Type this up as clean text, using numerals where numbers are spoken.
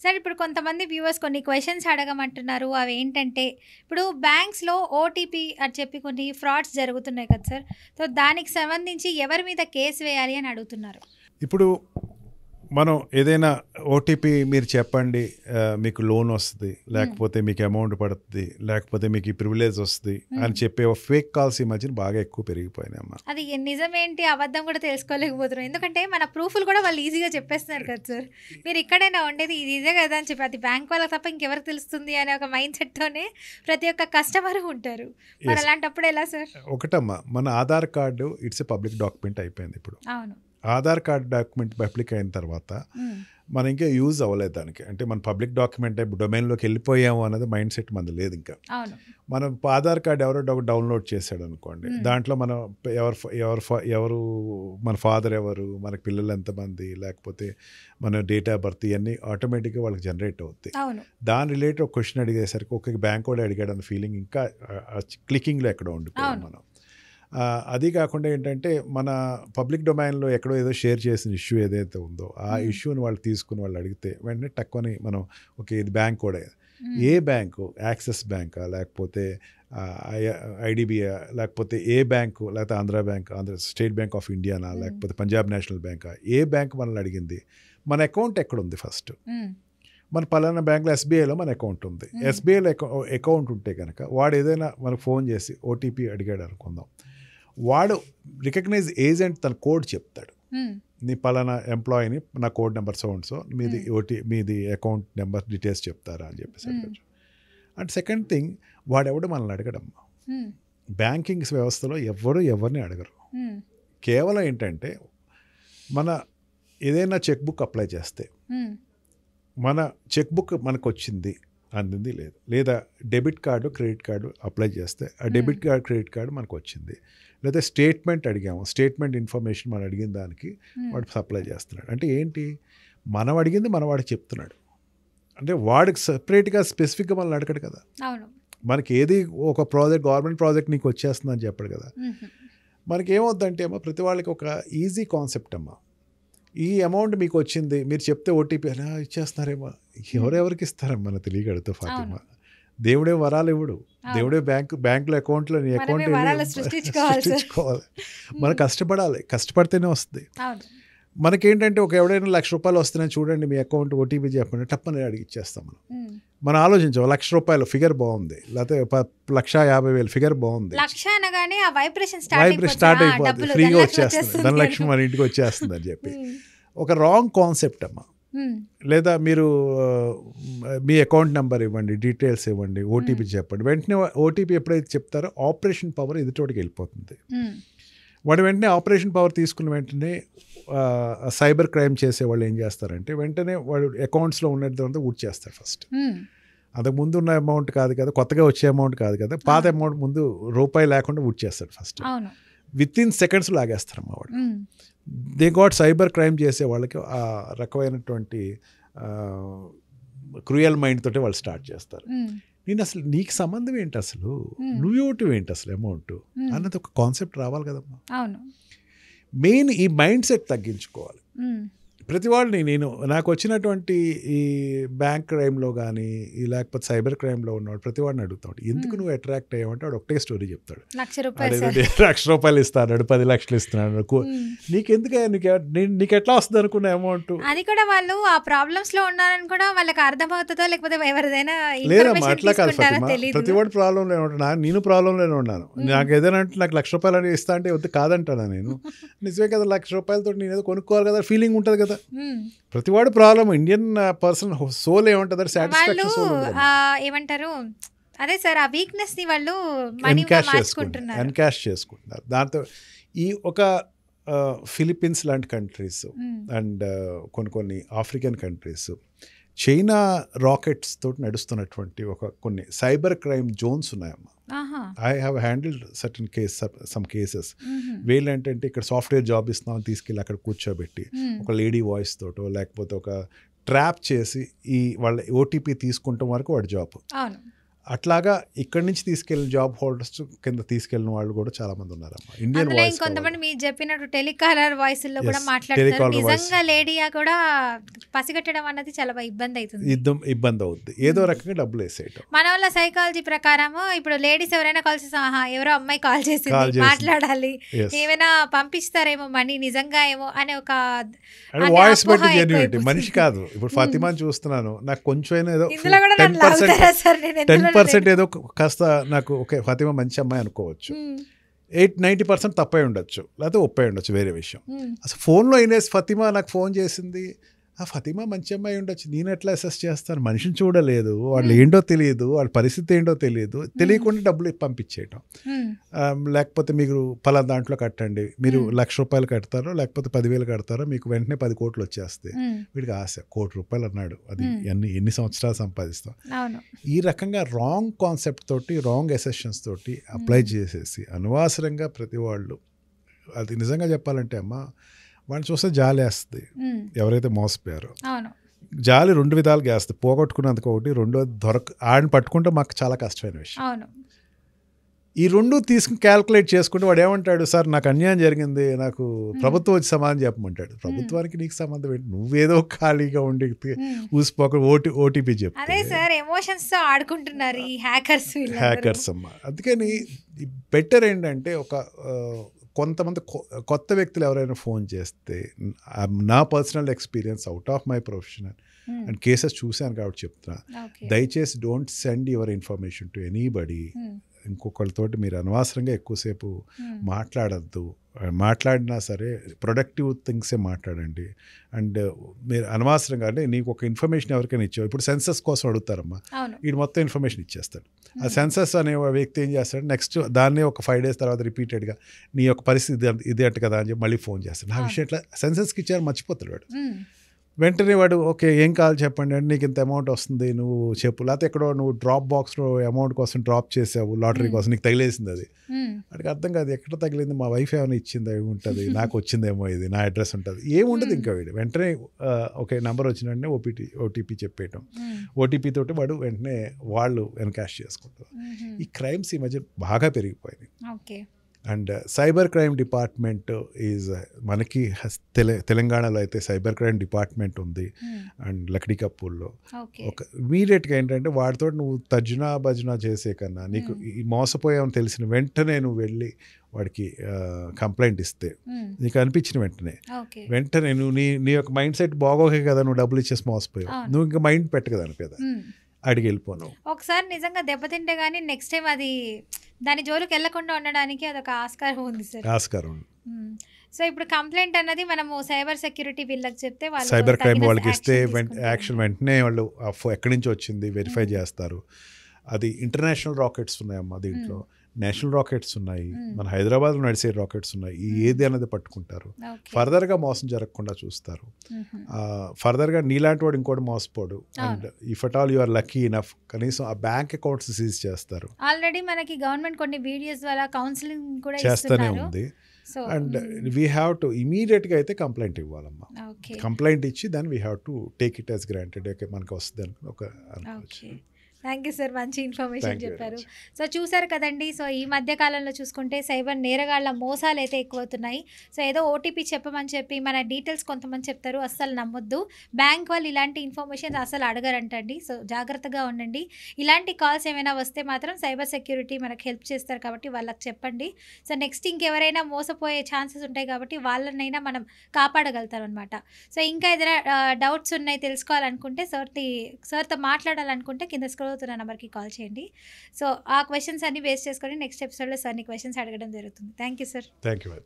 Sir ఇప్పుడు కొంతమంది viewers కొన్ని క్వశ్చన్స్ అడగమంటున్నారు. అవేంటంటే ఇప్పుడు బ్యాంక్స్‌లో ఓటీపీ అని చెప్పి కొన్ని ఫ్రాడ్స్ జరుగుతున్నాయి కదా సార్. సో, దానికి సంబంధించి ఎవరి మీద కేస్ వేయాలి అని అడుగుతున్నారు. ఇప్పుడు మనం ఏదైనా ఓటీపీ మీరు చెప్పండి, మీకు లోన్ వస్తుంది, లేకపోతే మీకు అమౌంట్ పడుతుంది, లేకపోతే మీకు ఈ ప్రివిలేజ్ వస్తుంది అని చెప్పే ఫేక్ కాల్స్ ఈ మధ్యన బాగా ఎక్కువ పెరిగిపోయినాయి అమ్మా. అది నిజమేంటి అబద్ధం కూడా తెలుసుకోలేకపోతున్నాం. ఎందుకంటే మన ప్రూఫ్లు కూడా వాళ్ళు ఈజీగా చెప్పేస్తున్నారు కదా సార్. మీరు ఇక్కడైనా ఉండేది ఇది ఇదే కదా అని చెప్పి అది బ్యాంక్ వాళ్ళకి తప్ప ఇంకెవరికి తెలుస్తుంది అనే ఒక మైండ్ సెట్తోనే ప్రతి ఒక్క కస్టమర్ ఉంటారు. మరి అలాంటప్పుడు ఎలా సార్? ఒకటమ్మా, మన Aadhaar card it's a public document అయిపోయింది. ఇప్పుడు అవును, ఆధార్ కార్డ్ డాక్యుమెంట్ పబ్లిక్ అయిన తర్వాత మనం ఇంకా యూజ్ అవ్వలేదు దానికి. అంటే మన పబ్లిక్ డాక్యుమెంట్ డొమైన్లోకి వెళ్ళిపోయాము అనేది మైండ్ సెట్ మనది లేదు ఇంకా. మనం ఆధార్ కార్డ్ ఎవరో డౌన్లోడ్ చేశాడు అనుకోండి, దాంట్లో మనం ఎవరు మన ఫాదర్ ఎవరు, మనకి పిల్లలు ఎంతమంది, లేకపోతే మన డేట్ ఆఫ్ బర్త్, ఇవన్నీ ఆటోమేటిక్గా వాళ్ళకి జనరేట్ అవుతాయి. దాని రిలేటెడ్ ఒక క్వశ్చన్ అడిగేసరికి ఒక బ్యాంక్ కూడా అడిగాడు అన్న ఫీలింగ్ ఇంకా క్లికింగ్లో ఎక్కడో ఉండిపోయాం మనం. అది కాకుండా ఏంటంటే మన పబ్లిక్ డొమైన్లో ఎక్కడో ఏదో షేర్ చేసిన ఇష్యూ ఏదైతే ఉందో ఆ ఇష్యూని వాళ్ళు తీసుకుని వాళ్ళు అడిగితే వెంటనే తక్కువని మనం ఓకే ఇది బ్యాంక్ కూడా, ఏ బ్యాంకు, యాక్సిస్ బ్యాంకా, లేకపోతే ఐడిబిఐ, లేకపోతే ఏ బ్యాంకు, లేకపోతే Andhra state bank of Indiana, లేకపోతే పంజాబ్ నేషనల్ బ్యాంకా, ఏ బ్యాంక్ మనల్ని అడిగింది, మన అకౌంట్ ఎక్కడుంది, ఫస్ట్ మన పలానా బ్యాంకులో ఎస్బీఐలో మన అకౌంట్ ఉంది. ఎస్బీఐలో అకౌంట్ ఉంటే కనుక వాడు ఏదైనా మనకు ఫోన్ చేసి ఓటీపీ అడిగాడు అనుకుందాం, వాడు రికగ్నైజ్ ఏజెంట్ తన కోడ్ చెప్తాడు, నీ పలానా ఎంప్లాయీని నా కోడ్ నెంబర్ సో మీది అకౌంట్ నెంబర్ డీటెయిల్స్ చెప్తారా అని చెప్పేసి అడగచ్చు. అండ్ సెకండ్ థింగ్, వాడెవడు మనల్ని అడగడమ్మా. బ్యాంకింగ్ వ్యవస్థలో ఎవరిని అడగరు. కేవలం ఏంటంటే మన ఏదైనా చెక్ బుక్ అప్లై చేస్తే మన చెక్ బుక్ మనకు వచ్చింది అందింది లేదు, లేదా debit card credit card apply చేస్తే ఆ డెబిట్ కార్డు క్రెడిట్ కార్డు మనకు వచ్చింది, లేదా స్టేట్మెంట్ అడిగాము, స్టేట్మెంట్ ఇన్ఫర్మేషన్ మనం అడిగిన దానికి వాడు సప్లై చేస్తున్నాడు. అంటే ఏంటి, మనం అడిగింది మన వాడికి చెప్తున్నాడు. అంటే వాడికి సపరేట్గా స్పెసిఫిక్గా మనల్ని అడగడు కదా. మనకి ఏది ఒక ప్రాజెక్ట్ గవర్నమెంట్ ప్రాజెక్ట్ నీకు వచ్చేస్తుందని చెప్పాడు కదా. మనకి ఏమవుద్దంటే అమ్మా, ప్రతి వాళ్ళకి ఒక ఈజీ కాన్సెప్ట్ అమ్మా, ఈ అమౌంట్ మీకు వచ్చింది మీరు చెప్తే ఓటీపీ అలా ఇచ్చేస్తున్నారేమో, ఎవరెవరికి ఇస్తారమ్మా మనకు తెలియగడుతూ ఫాతిమా. దేవుడే వరాలు ఇవ్వడు, దేవుడే బ్యాంకులో అకౌంట్లో నీ అకౌంట్ సృష్టించుకోవాలి. మనం కష్టపడాలి, కష్టపడితేనే వస్తుంది. మనకేంటంటే ఎవడైనా ₹1,00,000 వస్తున్నాయి చూడండి మీ అకౌంట్ ఓటీపీ చెప్పండి, టప్పని అడిగి ఇచ్చేస్తాం. మనం ఆలోచించాం ₹1,00,000 ఫిగర్ బాగుంది, లేకపోతే 1,50,000 ఫిగర్ బాగుంది, వైబ్రేషన్ స్టార్ట్ అయిపోతుంది, ఫ్రీగా వచ్చేస్తుంది, ధనలక్ష్మి మన ఇంటికి వచ్చేస్తుంది అని చెప్పి ఒక రాంగ్ కాన్సెప్ట్ అమ్మా. లేదా మీరు మీ అకౌంట్ నెంబర్ ఇవ్వండి, డీటెయిల్స్ ఇవ్వండి, ఓటీపీ చెప్పండి, వెంటనే ఓటీపీ ఎప్పుడైతే చెప్తారో ఆపరేషన్ పవర్ ఎదుటోడికి వెళ్ళిపోతుంది. వాడు వెంటనే ఆపరేషన్ పవర్ తీసుకున్న వెంటనే సైబర్ క్రైమ్ చేసే వాళ్ళు ఏం చేస్తారంటే వెంటనే వాడు అకౌంట్స్లో ఉన్నదంతా ఊడ్ చేస్తారు. ఫస్ట్ అంతకు ముందు ఉన్న అమౌంట్ కాదు కదా, కొత్తగా వచ్చే అమౌంట్ కాదు కదా, పాత అమౌంట్ ముందు రూపాయి లేకుండా ఊడ్ చేస్తాడు ఫస్ట్. విత్ ఇన్ సెకండ్స్ లాగేస్తారమ్మా వాడు. దే గాట్ సైబర్ క్రైమ్ చేసే వాళ్ళకి ఆ రకమైనటువంటి క్రూయల్ మైండ్ తోటి వాళ్ళు స్టార్ట్ చేస్తారు. నేను అసలు నీకు సంబంధం ఏంటి, అసలు నువ్వు ఏంటి అసలు అమౌంట్ అన్నది ఒక కాన్సెప్ట్ రావాలి కదమ్మా. మెయిన్ ఈ మైండ్ సెట్ తగ్గించుకోవాలి ప్రతి వాళ్ళని. నేను నాకు వచ్చినటువంటి ఈ బ్యాంక్ క్రైమ్లో కానీ లేకపోతే సైబర్ క్రైమ్లో ఉన్నవాడు ప్రతి వాడిని అడుగుతాడు, ఎందుకు నువ్వు అట్రాక్ట్ అయ్యావంటే వాడు ఒకటే స్టోరీ చెప్తాడు, ₹1,00,000 ఇస్తాడు, 10 లక్షలు ఇస్తున్నాడు, నీకెందుకు నీకు ఎట్లా వస్తుంది అనుకున్న అమౌంట్. అది కూడా వాళ్ళు ఆ ప్రాబ్లమ్స్ లో ఉన్నారని కూడా వాళ్ళకి అర్థమవుతుందో లేకపోతే ఎవరిదైనా లేదమ్మా, అట్లా కాదు ఫాతిమా. ప్రతి వాడు ప్రాబ్లంలో ఉంటున్నా, నేను ప్రాబ్లంలోనే ఉన్నాను. నాకు ఏదైనా అంటే నాకు ₹1,00,000 అని ఇస్తా అంటే వద్దు కాదంటానా నేను. నిజమే కదా, ₹1,00,000 నేను ఏదో కొనుక్కోవాలి కదా, ఫీలింగ్ ఉంటుంది కదా. ప్రతివాడు ప్రాబ్లం. ఇండియన్ పర్సన్ సోల్ ఏమంటారు, సాటిస్ఫాక్షన్ సోల్ ఏమంటారు, అదే సార్ ఆ వీక్నెస్ ని వాళ్ళు ఎన్కాష్ చేసుకుంటున్నారు. దాంతో ఈ ఒక ఫిలిప్పీన్స్ లాంటి కంట్రీస్ అండ్ కొన్ని ఆఫ్రికన్ కంట్రీస్ చైనా రాకెట్స్ తోటి నడుస్తున్నటువంటి కొన్ని సైబర్ క్రైమ్ జోన్స్ ఉన్నాయమ్మా. I have handled certain some cases. వీళ్ళేంటంటే ఇక్కడ సాఫ్ట్వేర్ జాబ్ ఇస్తున్నామని తీసుకెళ్ళి అక్కడ కూర్చోబెట్టి ఒక లేడీ వాయిస్ తోటో లేకపోతే ఒక ట్రాప్ చేసి ఈ వాళ్ళ ఓటీపీ తీసుకుంటాం వరకు వాడి జాబ్. అట్లాగా ఇక్కడి నుంచి తీసుకెళ్ళిన జాబ్ హోల్డర్స్ కింద తీసుకెళ్ళిన వాళ్ళు కూడా చాలా మంది ఉన్నారమ్మా. ఇండియన్ అందులో వాయిస్ ఇంకొంతమంది మీరు చెప్పినట్టు టెలికాలర్ వాయిస్లో కూడా Yes, మాట్లాడతారు. telecaller voice. నిజంగా లేడీయా కూడా పసిగట్టడం అన్నది చాలా ఇబ్బంది అవుతుంది. ఇబ్బంది అవుద్ది, ఏదో రకంగా డబ్బులు వేసేయటం. మన వాళ్ళ సైకాలజీ ప్రకారము ఇప్పుడు లేడీస్ ఎవరైనా కాల్ చేస్తే ఆహా ఎవరో అమ్మాయి కాల్ చేసింది మాట్లాడాలి, Yes. ఏమైనా పంపిస్తారేమో మనీ నిజంగా ఏమో అనే ఒక వాయిస్ అపోహ బట్టి జెన్యునిటీ. ఎక్కువైపోతుంది. మనిషి కాదు. ఇప్పుడు ఫాతిమాని చూస్తున్నాను, నాకు కొంచెం ఏదో ఇందులో కూడా నన్ను లాగుతారా సార్? నేను ఎందులో 10% ఏదో కాస్త నాకు ఓకే ఫాతిమా మంచి అమ్మాయి అనుకోవచ్చు. 90% తప్పై ఉండొచ్చు, లేకపోతే ఒప్పై ఉండొచ్చు, వేరే విషయం. అసలు ఫోన్లో అయినేసి ఫాతిమా నాకు ఫోన్ చేసింది, ఆ ఫాతిమా మంచి అమ్మాయి ఉండొచ్చు, నేను ఎట్లా అసెస్ చేస్తాను? మనిషిని చూడలేదు, వాళ్ళు ఏంటో తెలియదు, వాళ్ళ పరిస్థితి ఏంటో తెలియదు, తెలియకుండా డబ్బులు పంపించేయటం. లేకపోతే మీరు పలానా దాంట్లో కట్టండి, మీరు ₹1,00,000 కడతారో లేకపోతే 10,000 కడతారో మీకు వెంటనే 10 కోట్లు వచ్చేస్తాయి. వీడికి ఆశ ₹1,00,00,000 అన్నాడు, అది ఎన్ని సంవత్సరాలు సంపాదిస్తాం. ఈ రకంగా రాంగ్ కాన్సెప్ట్ తోటి, రాంగ్ అసెషన్స్ తోటి అప్లై చేసేసి అనవసరంగా ప్రతి వాళ్ళు, అది నిజంగా చెప్పాలంటే అమ్మ వాడిని చూస్తే జాలి వేస్తుంది ఎవరైతే మోసపోయారో. జాలి 2 విధాలుగా వేస్తుంది, పోగొట్టుకున్నందుకు ఒకటి, రెండోది ఆడిని పట్టుకుంటే మాకు చాలా కష్టమైన విషయం. ఈ 2 తీసుకుని క్యాల్కులేట్ చేసుకుంటే వాడు ఏమంటాడు, సార్ నాకు అన్యాయం జరిగింది, నాకు ప్రభుత్వం వచ్చి సమాధానం చెప్పమంటాడు. ప్రభుత్వానికి నీకు సంబంధం ఏంటి? నువ్వేదో ఖాళీగా ఉండి ఊసిపోక ఓటీపీ చెప్పు. అదే సార్ ఎమోషన్స్ తో ఆడుకుంటున్నారు ఈ హ్యాకర్స్ అమ్మ. అందుకని బెటర్ ఏంటంటే ఒక కొంతమంది కొత్త వ్యక్తులు ఎవరైనా ఫోన్ చేస్తే, నా personal experience out of my professional and cases చూశాను కాబట్టి చెప్తున్నా, దయచేసి don't send your information to anybody. ఇంకొకరితోటి మీరు అనవసరంగా ఎక్కువసేపు మాట్లాడద్దు. మాట్లాడినా సరే ప్రొడక్టివ్ థింగ్సే మాట్లాడండి. అండ్ మీరు అనవసరంగా అంటే నీకు ఒక ఇన్ఫర్మేషన్ ఎవరికైనా ఇచ్చావు, ఇప్పుడు సెన్సస్ కోసం అడుగుతారమ్మా, వీడు మొత్తం ఇన్ఫర్మేషన్ ఇచ్చేస్తాడు. ఆ సెన్సస్ అనే వ్యక్తి ఏం చేస్తాడు, నెక్స్ట్ దాన్ని ఒక 5 days తర్వాత రిపీటెడ్గా నీ యొక్క పరిస్థితి ఇదే అంట కదా అని చెప్పి మళ్ళీ ఫోన్ చేస్తాడు. ఆ విషయం ఇట్లా సెన్సస్కి ఇచ్చారు మర్చిపోతాడు వాడు. వెంటనే వాడు ఓకే ఏం కావాలి చెప్పండి అంటే, నీకు ఇంత అమౌంట్ వస్తుంది నువ్వు చెప్పు, లేకపోతే ఎక్కడో నువ్వు డ్రాప్ బాక్స్లో అమౌంట్ కోసం డ్రాప్ చేసావు, లాటరీ కోసం నీకు తగిలేసింది, అది వాడికి అర్థం కాదు. ఎక్కడ తగిలింది, మా వైఫ్ ఏమైనా ఇచ్చింది అవి ఉంటుంది, నాకు వచ్చిందేమో, ఇది నా అడ్రస్ ఉంటుంది, ఏముండదు. ఇంకా వీడు వెంటనే ఓకే నెంబర్ వచ్చిన వెంటనే ఓటీపీ చెప్పేయటం, ఓటీపీ తోటి వాడు వెంటనే వాళ్ళు ఎన్కాష్ చేసుకుంటారు. ఈ క్రైమ్స్ ఈ మధ్య బాగా పెరిగిపోయినాయి. And cyber crime department is మనకి తెలంగాణలో అయితే సైబర్ క్రైమ్ డిపార్ట్మెంట్ ఉంది. అండ్ లక్డీకపూర్లో ఒక ఇమీడియట్గా ఏంటంటే వాడితో నువ్వు తర్జునా భజనా చేసే కన్నా, నీకు ఈ మోసపోయామని తెలిసిన వెంటనే నువ్వు వెళ్ళి వాడికి కంప్లైంట్ ఇస్తే, నీకు అనిపించిన వెంటనే నువ్వు నీ యొక్క మైండ్ సెట్ బాగోకే కదా, నువ్వు డబ్బులు ఇచ్చేసి మోసపోయావు, నువ్వు ఇంకా మైండ్ పెట్టగదాను కదా, అడిగి వెళ్ళిపోను. ఒకసారి నిజంగా దెబ్బతింటే కానీ నెక్స్ట్ టైం అది దాని జోలికి వెళ్లకుండా ఉండడానికి అదొక ఆస్కారం ఉంది సార్. ఆస్కారం. సో ఇప్పుడు కంప్లైంట్ అన్నది మనము సైబర్ సెక్యూరిటీ వీళ్ళకి చెప్తే, వాళ్ళు సైబర్ క్రైమ్ వాళ్ళకి ఇస్తే యాక్షన్ వెంటనే వాళ్ళు ఎక్కడి నుంచి వచ్చింది వెరిఫై చేస్తారు. అది ఇంటర్నేషనల్ రాకెట్స్ ఉన్నాయమ్మా దీంట్లో, నేషనల్ రాకెట్స్ ఉన్నాయి, మన హైదరాబాద్లో నడిచే రాకెట్స్ ఉన్నాయి. ఏది అనేది పట్టుకుంటారు, ఫర్దర్గా మోసం జరగకుండా చూస్తారు. ఫర్దర్గా నీలాంటి వాడు ఇంకోటి మోసపోడు. And if at all you are lucky enough కనీసం ఆ బ్యాంక్ అకౌంట్స్ సీజ్ చేస్తారు. ఆల్రెడీ మనకి గవర్నమెంట్ కొన్ని వీడియోస్ ద్వారా కౌన్సిలింగ్ కూడా చేస్తూనే ఉంది. అండ్ వీ హ్యావ్ టు ఇమీడియట్గా అయితే కంప్లైంట్ ఇవ్వాలమ్మా. కంప్లైంట్ ఇచ్చి దాన్ని we have to take it as granted. Okay మనకు వస్తుంది అనుకుని ఒక అనుకోవచ్చు. థ్యాంక్ యూ సార్, మంచి ఇన్ఫర్మేషన్ చెప్పారు. సో చూసారు కదండి, సో ఈ మధ్య కాలంలో చూసుకుంటే సైబర్ నేరగాళ్ల మోసాలు అయితే ఎక్కువవుతున్నాయి. సో ఏదో ఓటీపీ చెప్పమని చెప్పి మన డీటెయిల్స్ కొంతమంది చెప్తారు, అస్సలు నమ్మొద్దు. బ్యాంక్ వాళ్ళు ఇలాంటి ఇన్ఫర్మేషన్ అసలు అడగరంటండి. సో జాగ్రత్తగా ఉండండి. ఇలాంటి కాల్స్ ఏమైనా వస్తే మాత్రం సైబర్ సెక్యూరిటీ మనకు హెల్ప్ చేస్తారు కాబట్టి వాళ్ళకి చెప్పండి. సో నెక్స్ట్ ఇంకెవరైనా మోసపోయే ఛాన్సెస్ ఉంటాయి కాబట్టి వాళ్ళనైనా మనం కాపాడగలుగుతాం అనమాట. సో ఇంకా ఏదైనా డౌట్స్ ఉన్నాయి తెలుసుకోవాలనుకుంటే, సార్తో మాట్లాడాలనుకుంటే కింద స్క్రోల్ అవుతున్న నెంబర్కి కాల్ చేయండి. సో ఆ క్వశ్చన్స్ అన్ని బేస్ చేసుకొని నెక్స్ట్ ఎపిసోడ్లో సార్ని క్వశ్చన్స్ అడగడం జరుగుతుంది. Thank you sir. Thank you.